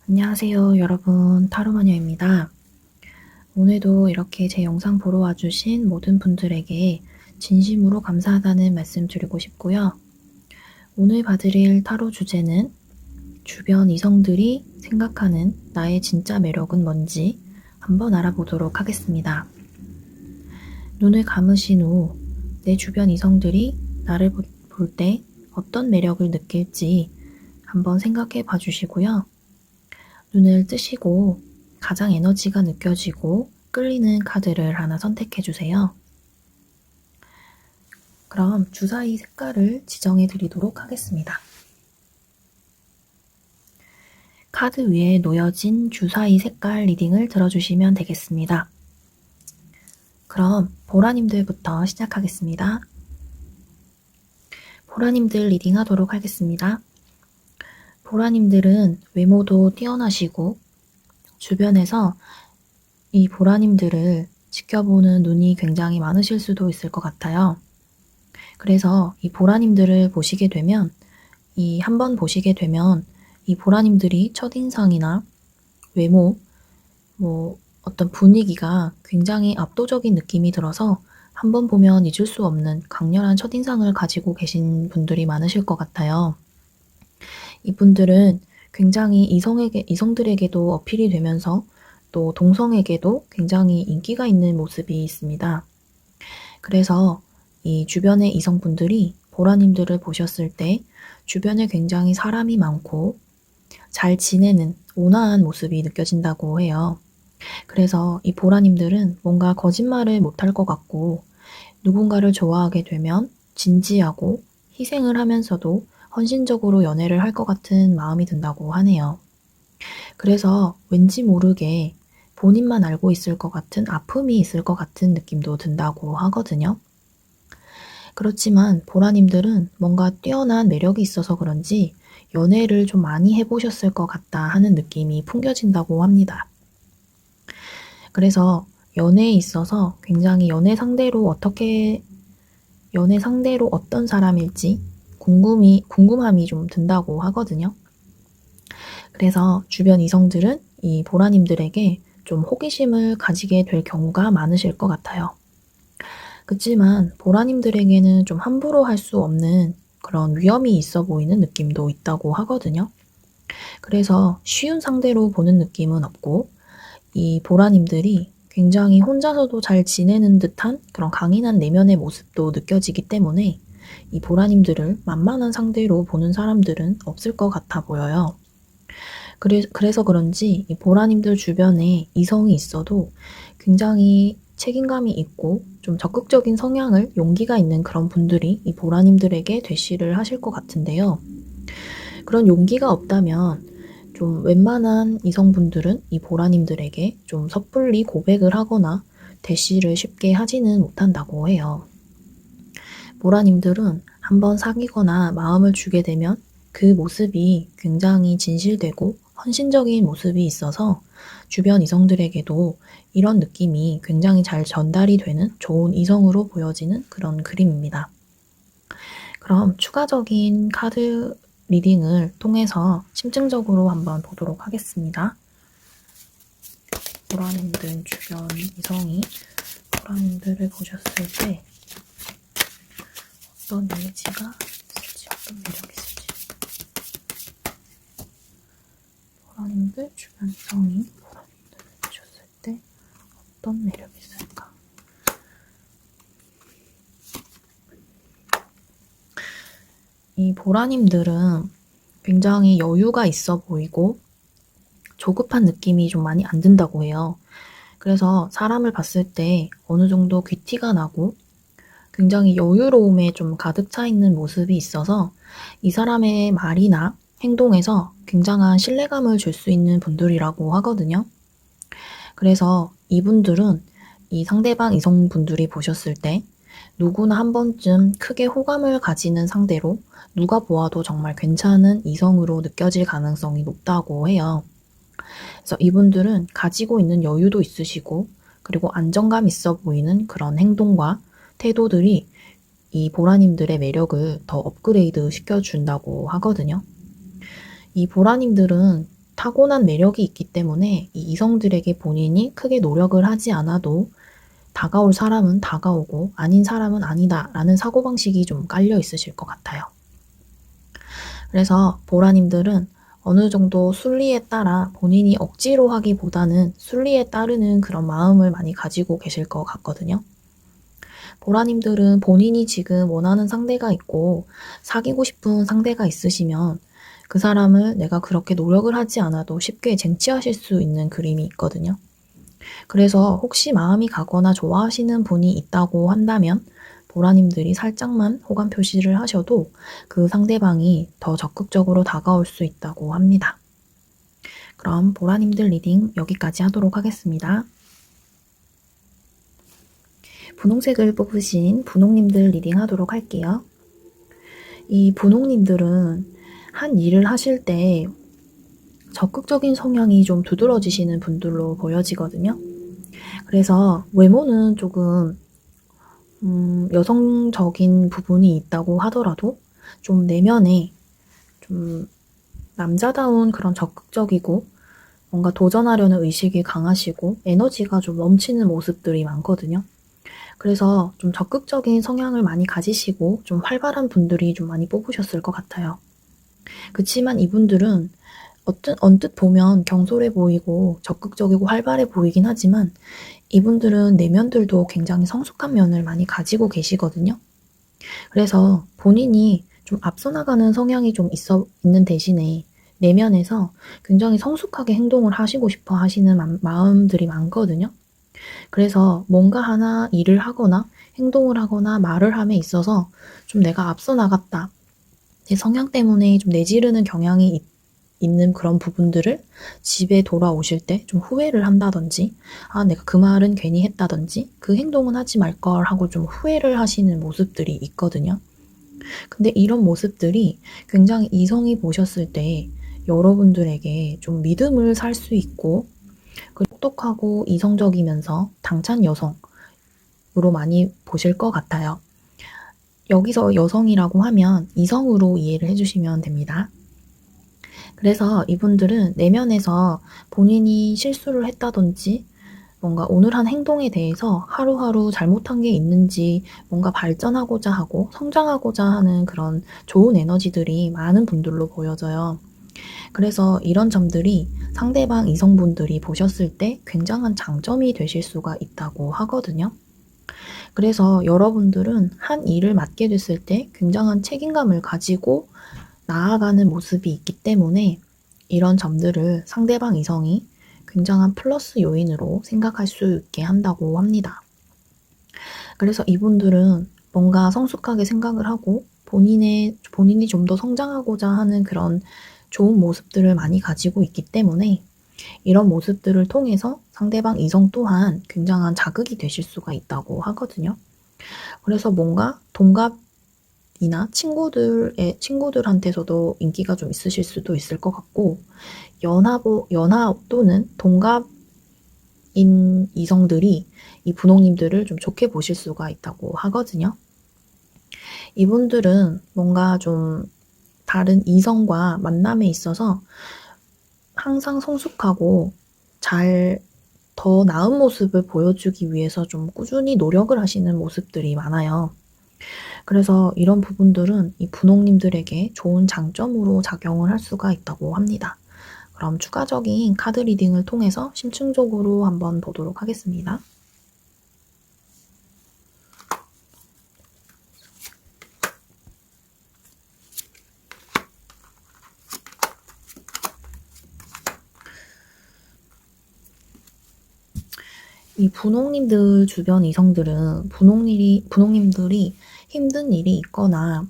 안녕하세요, 여러분. 타로마녀입니다. 오늘도 이렇게 제 영상 보러 와주신 모든 분들에게 진심으로 감사하다는 말씀 드리고 싶고요. 오늘 봐드릴 타로 주제는 주변 이성들이 생각하는 나의 진짜 매력은 뭔지 한번 알아보도록 하겠습니다. 눈을 감으신 후 내 주변 이성들이 나를 볼 때 어떤 매력을 느낄지 한번 생각해 봐 주시고요. 눈을 뜨시고 가장 에너지가 느껴지고 끌리는 카드를 하나 선택해 주세요. 그럼 주사위 색깔을 지정해 드리도록 하겠습니다. 카드 위에 놓여진 주사위 색깔 리딩을 들어주시면 되겠습니다. 그럼 보라님들부터 시작하겠습니다. 보라님들 리딩 하도록 하겠습니다. 보라님들은 외모도 뛰어나시고 주변에서 이 보라님들을 지켜보는 눈이 굉장히 많으실 수도 있을 것 같아요. 그래서 이 보라님들을 보시게 되면 한번 보시게 되면 이 보라님들이 첫인상이나 외모, 어떤 분위기가 굉장히 압도적인 느낌이 들어서 한번 보면 잊을 수 없는 강렬한 첫인상을 가지고 계신 분들이 많으실 것 같아요. 이분들은 굉장히 이성들에게도 어필이 되면서 또 동성에게도 굉장히 인기가 있는 모습이 있습니다. 그래서 이 주변의 이성분들이 보라님들을 보셨을 때 주변에 굉장히 사람이 많고 잘 지내는 온화한 모습이 느껴진다고 해요. 그래서 이 보라님들은 뭔가 거짓말을 못할 것 같고 누군가를 좋아하게 되면 진지하고 희생을 하면서도 헌신적으로 연애를 할 것 같은 마음이 든다고 하네요. 그래서 왠지 모르게 본인만 알고 있을 것 같은 아픔이 있을 것 같은 느낌도 든다고 하거든요. 그렇지만 보라님들은 뭔가 뛰어난 매력이 있어서 그런지 연애를 좀 많이 해보셨을 것 같다 하는 느낌이 풍겨진다고 합니다. 그래서 연애에 있어서 굉장히 연애 상대로 어떤 사람일지 궁금함이 좀 든다고 하거든요. 그래서 주변 이성들은 이 보라님들에게 좀 호기심을 가지게 될 경우가 많으실 것 같아요. 그치만 보라님들에게는 좀 함부로 할 수 없는 그런 위험이 있어 보이는 느낌도 있다고 하거든요. 그래서 쉬운 상대로 보는 느낌은 없고 이 보라님들이 굉장히 혼자서도 잘 지내는 듯한 그런 강인한 내면의 모습도 느껴지기 때문에 이 보라님들을 만만한 상대로 보는 사람들은 없을 것 같아 보여요. 그래서 그런지 이 보라님들 주변에 이성이 있어도 굉장히 책임감이 있고 좀 적극적인 성향을 용기가 있는 그런 분들이 이 보라님들에게 대시를 하실 것 같은데요. 그런 용기가 없다면 좀 웬만한 이성분들은 이 보라님들에게 좀 섣불리 고백을 하거나 대시를 쉽게 하지는 못한다고 해요. 보라님들은 한번 사귀거나 마음을 주게 되면 그 모습이 굉장히 진실되고 헌신적인 모습이 있어서 주변 이성들에게도 이런 느낌이 굉장히 잘 전달이 되는 좋은 이성으로 보여지는 그런 그림입니다. 그럼 추가적인 카드 리딩을 통해서 심층적으로 한번 보도록 하겠습니다. 보라님들 주변 이성이 보라님들을 보셨을 때 어떤 이미지가 있을지, 어떤 매력이 있을지. 보라님들 주변 이성이 보라님들을 보셨을 때 어떤 매력이 있을까? 이 보라님들은 굉장히 여유가 있어 보이고 조급한 느낌이 좀 많이 안 든다고 해요. 그래서 사람을 봤을 때 어느 정도 귀티가 나고 굉장히 여유로움에 좀 가득 차 있는 모습이 있어서 이 사람의 말이나 행동에서 굉장한 신뢰감을 줄 수 있는 분들이라고 하거든요. 그래서 이분들은 이 상대방 이성분들이 보셨을 때 누구나 한 번쯤 크게 호감을 가지는 상대로 누가 보아도 정말 괜찮은 이성으로 느껴질 가능성이 높다고 해요. 그래서 이분들은 가지고 있는 여유도 있으시고 그리고 안정감 있어 보이는 그런 행동과 태도들이 이 보라님들의 매력을 더 업그레이드 시켜준다고 하거든요. 이 보라님들은 타고난 매력이 있기 때문에 이 이성들에게 본인이 크게 노력을 하지 않아도 다가올 사람은 다가오고 아닌 사람은 아니다라는 사고방식이 좀 깔려 있으실 것 같아요. 그래서 보라님들은 어느 정도 순리에 따라 본인이 억지로 하기보다는 순리에 따르는 그런 마음을 많이 가지고 계실 것 같거든요. 보라님들은 본인이 지금 원하는 상대가 있고 사귀고 싶은 상대가 있으시면 그 사람을 내가 그렇게 노력을 하지 않아도 쉽게 쟁취하실 수 있는 그림이 있거든요. 그래서 혹시 마음이 가거나 좋아하시는 분이 있다고 한다면 보라님들이 살짝만 호감 표시를 하셔도 그 상대방이 더 적극적으로 다가올 수 있다고 합니다. 그럼 보라님들 리딩 여기까지 하도록 하겠습니다. 분홍색을 뽑으신 분홍님들 리딩 하도록 할게요. 이 분홍님들은 한 일을 하실 때 적극적인 성향이 좀 두드러지시는 분들로 보여지거든요. 그래서 외모는 조금 여성적인 부분이 있다고 하더라도 좀 내면에 좀 남자다운 그런 적극적이고 뭔가 도전하려는 의식이 강하시고 에너지가 좀 넘치는 모습들이 많거든요. 그래서 좀 적극적인 성향을 많이 가지시고 좀 활발한 분들이 좀 많이 뽑으셨을 것 같아요. 그치만 이분들은 언뜻 보면 경솔해 보이고 적극적이고 활발해 보이긴 하지만 이분들은 내면들도 굉장히 성숙한 면을 많이 가지고 계시거든요. 그래서 본인이 좀 앞서 나가는 성향이 좀 있는 대신에 내면에서 굉장히 성숙하게 행동을 하시고 싶어 하시는 마음들이 많거든요. 그래서 뭔가 하나 일을 하거나 행동을 하거나 말을 함에 있어서 좀 내가 앞서 나갔다. 내 성향 때문에 좀 내지르는 경향이 있는 그런 부분들을 집에 돌아오실 때 좀 후회를 한다든지, 아, 내가 그 말은 괜히 했다든지, 그 행동은 하지 말 걸 하고 좀 후회를 하시는 모습들이 있거든요. 근데 이런 모습들이 굉장히 이성이 보셨을 때 여러분들에게 좀 믿음을 살 수 있고, 똑똑하고 이성적이면서 당찬 여성으로 많이 보실 것 같아요. 여기서 여성이라고 하면 이성으로 이해를 해주시면 됩니다. 그래서 이분들은 내면에서 본인이 실수를 했다든지 뭔가 오늘 한 행동에 대해서 하루하루 잘못한 게 있는지 뭔가 발전하고자 하고 성장하고자 하는 그런 좋은 에너지들이 많은 분들로 보여져요. 그래서 이런 점들이 상대방 이성분들이 보셨을 때 굉장한 장점이 되실 수가 있다고 하거든요. 그래서 여러분들은 한 일을 맡게 됐을 때 굉장한 책임감을 가지고 나아가는 모습이 있기 때문에 이런 점들을 상대방 이성이 굉장한 플러스 요인으로 생각할 수 있게 한다고 합니다. 그래서 이분들은 뭔가 성숙하게 생각을 하고 본인이 좀 더 성장하고자 하는 그런 좋은 모습들을 많이 가지고 있기 때문에 이런 모습들을 통해서 상대방 이성 또한 굉장한 자극이 되실 수가 있다고 하거든요. 그래서 뭔가 동갑이나 친구들한테서도 인기가 좀 있으실 수도 있을 것 같고, 연하 또는 동갑인 이성들이 이 분홍님들을 좀 좋게 보실 수가 있다고 하거든요. 이분들은 뭔가 좀 다른 이성과 만남에 있어서 항상 성숙하고 더 나은 모습을 보여주기 위해서 좀 꾸준히 노력을 하시는 모습들이 많아요. 그래서 이런 부분들은 이 분홍님들에게 좋은 장점으로 작용을 할 수가 있다고 합니다. 그럼 추가적인 카드 리딩을 통해서 심층적으로 한번 보도록 하겠습니다. 이 분홍님들 주변 이성들은 분홍님들이 힘든 일이 있거나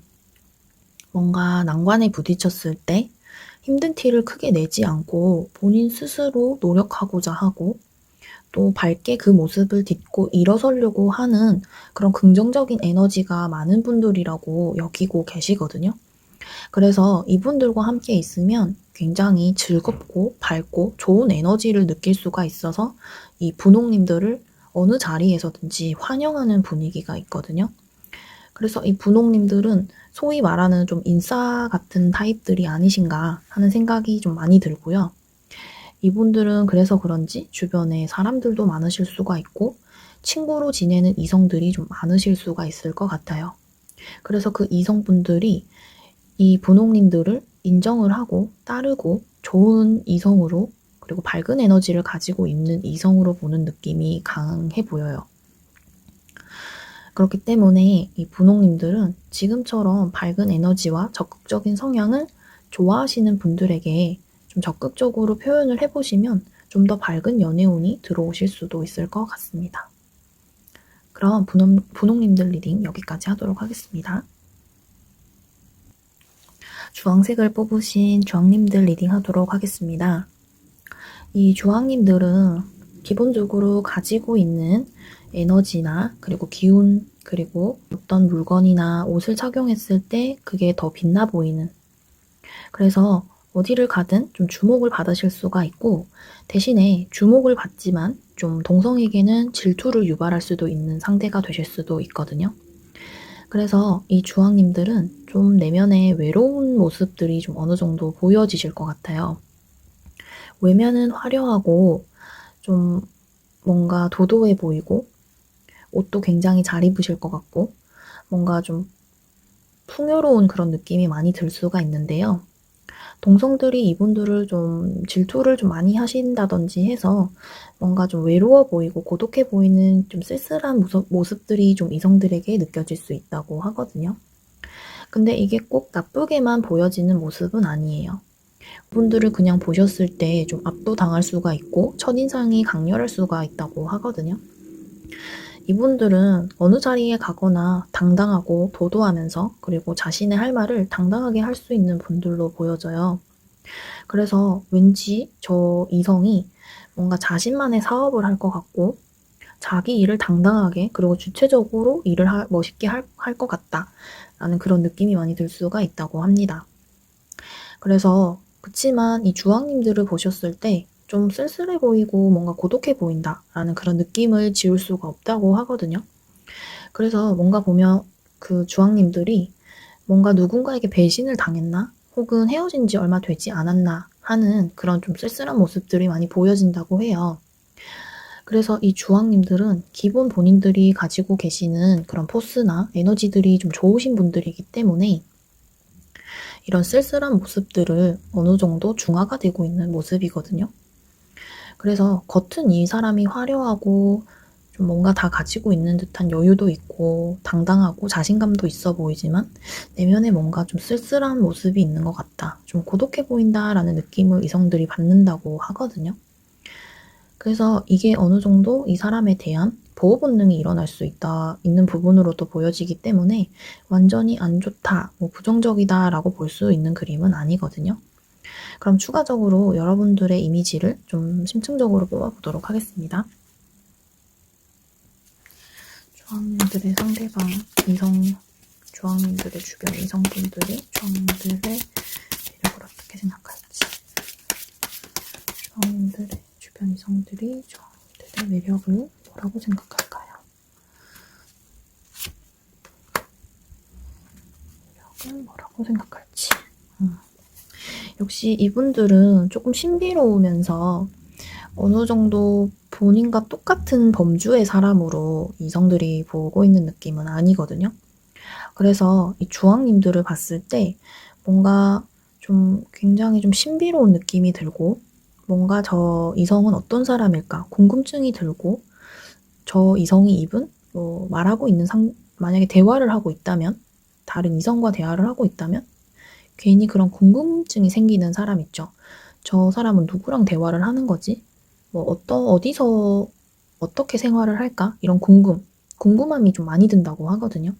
뭔가 난관에 부딪혔을 때 힘든 티를 크게 내지 않고 본인 스스로 노력하고자 하고 또 밝게 그 모습을 딛고 일어서려고 하는 그런 긍정적인 에너지가 많은 분들이라고 여기고 계시거든요. 그래서 이분들과 함께 있으면 굉장히 즐겁고 밝고 좋은 에너지를 느낄 수가 있어서 이 분홍님들을 어느 자리에서든지 환영하는 분위기가 있거든요. 그래서 이 분홍님들은 소위 말하는 좀 인싸 같은 타입들이 아니신가 하는 생각이 좀 많이 들고요. 이분들은 그래서 그런지 주변에 사람들도 많으실 수가 있고 친구로 지내는 이성들이 좀 많으실 수가 있을 것 같아요. 그래서 그 이성분들이 이 분홍님들을 인정을 하고 따르고 좋은 이성으로 그리고 밝은 에너지를 가지고 있는 이성으로 보는 느낌이 강해 보여요. 그렇기 때문에 이 분홍님들은 지금처럼 밝은 에너지와 적극적인 성향을 좋아하시는 분들에게 좀 적극적으로 표현을 해보시면 좀 더 밝은 연애운이 들어오실 수도 있을 것 같습니다. 그럼 분홍님들 리딩 여기까지 하도록 하겠습니다. 주황색을 뽑으신 주황님들 리딩 하도록 하겠습니다. 이 주황님들은 기본적으로 가지고 있는 에너지나 그리고 기운 그리고 어떤 물건이나 옷을 착용했을 때 그게 더 빛나 보이는, 그래서 어디를 가든 좀 주목을 받으실 수가 있고 대신에 주목을 받지만 좀 동성에게는 질투를 유발할 수도 있는 상대가 되실 수도 있거든요. 그래서 이 주황님들은 좀 내면의 외로운 모습들이 좀 어느 정도 보여지실 것 같아요. 외면은 화려하고 좀 뭔가 도도해 보이고 옷도 굉장히 잘 입으실 것 같고 뭔가 좀 풍요로운 그런 느낌이 많이 들 수가 있는데요. 동성들이 이분들을 좀 질투를 좀 많이 하신다든지 해서 뭔가 좀 외로워 보이고 고독해 보이는 좀 쓸쓸한 모습들이 좀 이성들에게 느껴질 수 있다고 하거든요. 근데 이게 꼭 나쁘게만 보여지는 모습은 아니에요. 이분들을 그냥 보셨을 때 좀 압도당할 수가 있고 첫인상이 강렬할 수가 있다고 하거든요. 이분들은 어느 자리에 가거나 당당하고 도도하면서 그리고 자신의 할 말을 당당하게 할 수 있는 분들로 보여져요. 그래서 왠지 저 이성이 뭔가 자신만의 사업을 할 것 같고 자기 일을 당당하게 그리고 주체적으로 일을 멋있게 할 것 같다라는 그런 느낌이 많이 들 수가 있다고 합니다. 그래서 그치만 이 주황님들을 보셨을 때 좀 쓸쓸해 보이고 뭔가 고독해 보인다라는 그런 느낌을 지울 수가 없다고 하거든요. 그래서 뭔가 보면 그 주황님들이 뭔가 누군가에게 배신을 당했나? 혹은 헤어진 지 얼마 되지 않았나 하는 그런 좀 쓸쓸한 모습들이 많이 보여진다고 해요. 그래서 이 주황님들은 기본 본인들이 가지고 계시는 그런 포스나 에너지들이 좀 좋으신 분들이기 때문에 이런 쓸쓸한 모습들을 어느 정도 중화가 되고 있는 모습이거든요. 그래서 겉은 이 사람이 화려하고 좀 뭔가 다 가지고 있는 듯한 여유도 있고 당당하고 자신감도 있어 보이지만 내면에 뭔가 좀 쓸쓸한 모습이 있는 것 같다. 좀 고독해 보인다라는 느낌을 이성들이 받는다고 하거든요. 그래서 이게 어느 정도 이 사람에 대한 보호 본능이 일어날 수 있는 부분으로도 보여지기 때문에 완전히 안 좋다, 뭐 부정적이다라고 볼 수 있는 그림은 아니거든요. 그럼 추가적으로 여러분들의 이미지를 좀 심층적으로 뽑아보도록 하겠습니다. 주황님들의 상대방, 주황님들의 주변 이성분들이 주황님들의 매력을 어떻게 생각할지, 주황님들의 주변 이성들이 주황님들의 매력을 뭐라고 생각할까요? 매력을 뭐라고 생각할지. 역시 이분들은 조금 신비로우면서 어느 정도 본인과 똑같은 범주의 사람으로 이성들이 보고 있는 느낌은 아니거든요. 그래서 이 주황님들을 봤을 때 뭔가 좀 굉장히 좀 신비로운 느낌이 들고 뭔가 저 이성은 어떤 사람일까 궁금증이 들고 저 이성이 입은 뭐 말하고 있는 만약에 대화를 하고 있다면 다른 이성과 대화를 하고 있다면 괜히 그런 궁금증이 생기는 사람 있죠. 저 사람은 누구랑 대화를 하는 거지? 뭐 어디서 어떻게 생활을 할까? 이런 궁금함이 좀 많이 든다고 하거든요.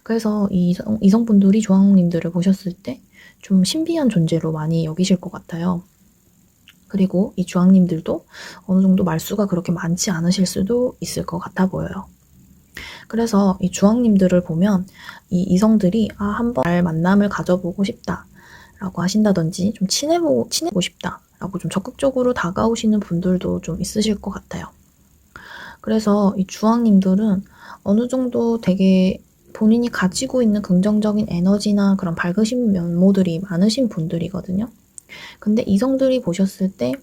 그래서 이성분들이 주황님들을 보셨을 때 좀 신비한 존재로 많이 여기실 것 같아요. 그리고 이 주황님들도 어느 정도 말수가 그렇게 많지 않으실 수도 있을 것 같아 보여요. 그래서 이 주황님들을 보면 이 이성들이 한번 만남을 가져보고 싶다 라고 하신다든지 좀 친해보고 싶다 라고 좀 적극적으로 다가오시는 분들도 좀 있으실 것 같아요. 그래서 이 주황님들은 어느 정도 되게 본인이 가지고 있는 긍정적인 에너지나 그런 밝으신 면모들이 많으신 분들이거든요. 근데 이성들이 보셨을 때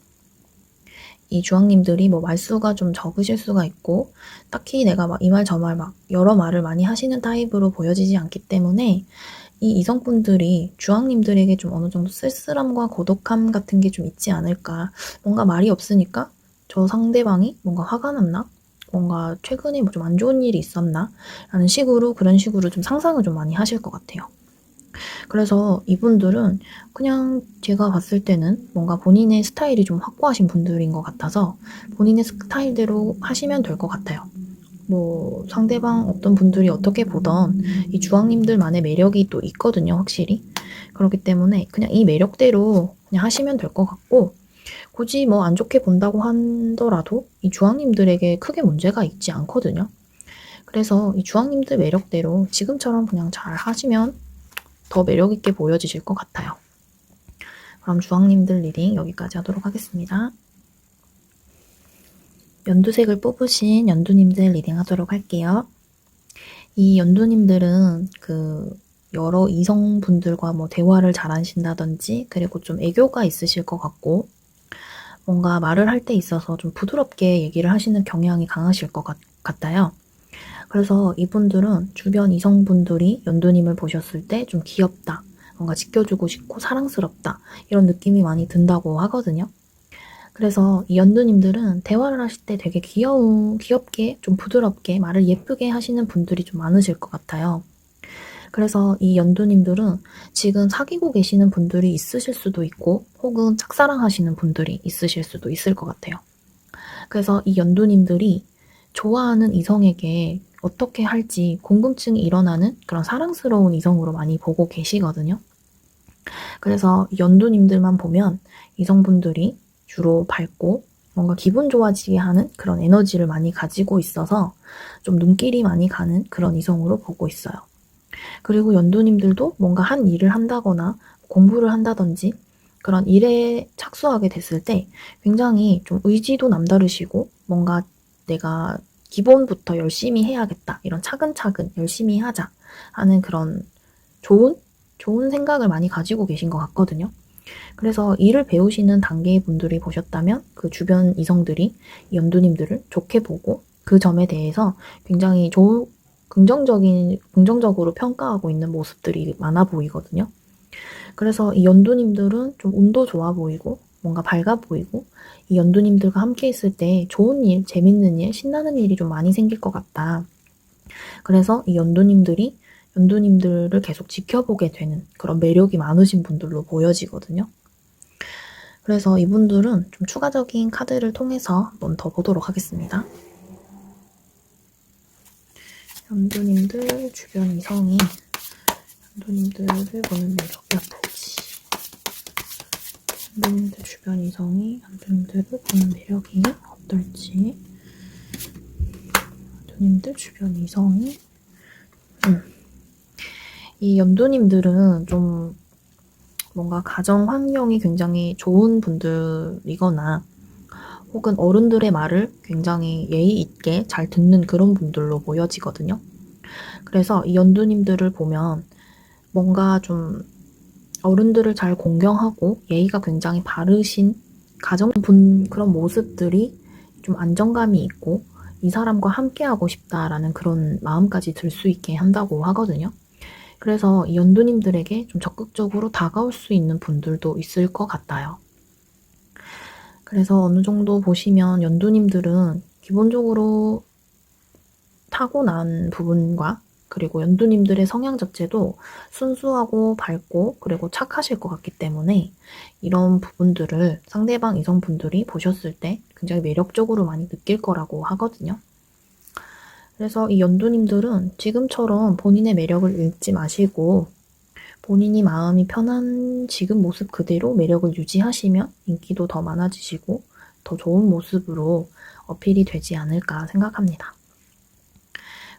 이 주황님들이 뭐 말수가 좀 적으실 수가 있고 딱히 내가 막 이 말 저 말 막 여러 말을 많이 하시는 타입으로 보여지지 않기 때문에 이 이성분들이 주황님들에게 좀 어느 정도 쓸쓸함과 고독함 같은 게 좀 있지 않을까. 뭔가 말이 없으니까 저 상대방이 뭔가 화가 났나? 뭔가 최근에 뭐 좀 안 좋은 일이 있었나? 라는 식으로 그런 식으로 좀 상상을 좀 많이 하실 것 같아요. 그래서 이분들은 그냥 제가 봤을 때는 뭔가 본인의 스타일이 좀 확고하신 분들인 것 같아서 본인의 스타일대로 하시면 될 것 같아요. 뭐 상대방 어떤 분들이 어떻게 보던 이 주황님들만의 매력이 또 있거든요, 확실히. 그렇기 때문에 그냥 이 매력대로 그냥 하시면 될 것 같고 굳이 뭐 안 좋게 본다고 하더라도 이 주황님들에게 크게 문제가 있지 않거든요. 그래서 이 주황님들 매력대로 지금처럼 그냥 잘 하시면 더 매력있게 보여지실 것 같아요. 그럼 주황님들 리딩 여기까지 하도록 하겠습니다. 연두색을 뽑으신 연두님들 리딩 하도록 할게요. 이 연두님들은 여러 이성분들과 뭐 대화를 잘 하신다든지 그리고 좀 애교가 있으실 것 같고 뭔가 말을 할 때 있어서 좀 부드럽게 얘기를 하시는 경향이 강하실 것 같아요. 그래서 이분들은 주변 이성분들이 연두님을 보셨을 때 좀 귀엽다, 뭔가 지켜주고 싶고 사랑스럽다 이런 느낌이 많이 든다고 하거든요. 그래서 이 연두님들은 대화를 하실 때 되게 귀엽게 좀 부드럽게 말을 예쁘게 하시는 분들이 좀 많으실 것 같아요. 그래서 이 연두님들은 지금 사귀고 계시는 분들이 있으실 수도 있고 혹은 짝사랑하시는 분들이 있으실 수도 있을 것 같아요. 그래서 이 연두님들이 좋아하는 이성에게 어떻게 할지 궁금증이 일어나는 그런 사랑스러운 이성으로 많이 보고 계시거든요. 그래서 연두님들만 보면 이성분들이 주로 밝고 뭔가 기분 좋아지게 하는 그런 에너지를 많이 가지고 있어서 좀 눈길이 많이 가는 그런 이성으로 보고 있어요. 그리고 연두님들도 뭔가 한 일을 한다거나 공부를 한다든지 그런 일에 착수하게 됐을 때 굉장히 좀 의지도 남다르시고 뭔가 내가 기본부터 열심히 해야겠다, 이런 차근차근 열심히 하자 하는 그런 좋은 생각을 많이 가지고 계신 것 같거든요. 그래서 일을 배우시는 단계의 분들이 보셨다면 그 주변 이성들이 연두님들을 좋게 보고 그 점에 대해서 굉장히 긍정적으로 평가하고 있는 모습들이 많아 보이거든요. 그래서 이 연두님들은 좀 운도 좋아 보이고 뭔가 밝아 보이고 이 연두님들과 함께 있을 때 좋은 일, 재밌는 일, 신나는 일이 좀 많이 생길 것 같다. 그래서 이 연두님들을 계속 지켜보게 되는 그런 매력이 많으신 분들로 보여지거든요. 그래서 이분들은 좀 추가적인 카드를 통해서 한번 더 보도록 하겠습니다. 연두님들 주변 이성이 연두님들을 보는 매력이 어떨지, 연두님들 주변 이성이 연두님들을 보는 매력이 어떨지, 연두님들 주변 이성이 이 연두님들은 좀 뭔가 가정 환경이 굉장히 좋은 분들이거나 혹은 어른들의 말을 굉장히 예의 있게 잘 듣는 그런 분들로 보여지거든요. 그래서 이 연두님들을 보면 뭔가 좀 어른들을 잘 공경하고 예의가 굉장히 바르신 가정분 그런 모습들이 좀 안정감이 있고 이 사람과 함께하고 싶다라는 그런 마음까지 들 수 있게 한다고 하거든요. 그래서 이 연두님들에게 좀 적극적으로 다가올 수 있는 분들도 있을 것 같아요. 그래서 어느 정도 보시면 연두님들은 기본적으로 타고난 부분과 그리고 연두님들의 성향 자체도 순수하고 밝고 그리고 착하실 것 같기 때문에 이런 부분들을 상대방 이성분들이 보셨을 때 굉장히 매력적으로 많이 느낄 거라고 하거든요. 그래서 이 연두님들은 지금처럼 본인의 매력을 잃지 마시고 본인이 마음이 편한 지금 모습 그대로 매력을 유지하시면 인기도 더 많아지시고 더 좋은 모습으로 어필이 되지 않을까 생각합니다.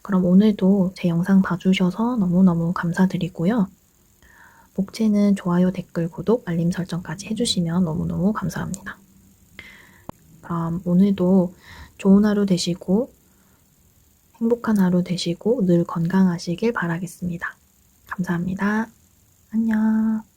그럼 오늘도 제 영상 봐주셔서 너무너무 감사드리고요. 목채는 좋아요, 댓글, 구독, 알림 설정까지 해주시면 너무너무 감사합니다. 그럼 오늘도 좋은 하루 되시고 행복한 하루 되시고 늘 건강하시길 바라겠습니다. 감사합니다. 안녕.